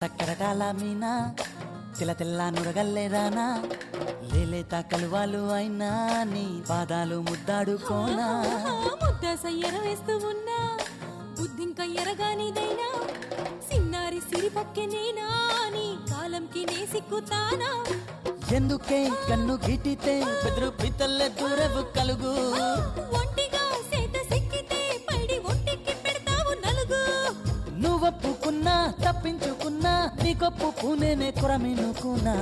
తక్కరటాల మీనా తెల్ల తెల్ల నురగల్లేదానా లేలేత కలువాలు అయినా నీ పాదాలు ముద్దాడుకోనా ముద్ద సయ్యర వేస్తూ ఉన్నా బుద్ధింక ఎరగానిదైనా సిన్నారి సిరిపక్కె నేనా నీ కాలంకి నే సిక్కుతానా ఎందుకే కన్ను గిటితే బెదురు పితల్లె దూరవు కలుగు ఒంటిగా సేత సిక్కితే పైడి ఒంటికి పెడతావు నలుగు నువ్వొప్పుకున్నా తప్పించుకున్నా నీకొప్పుకునేనే కొరమినుకున్నా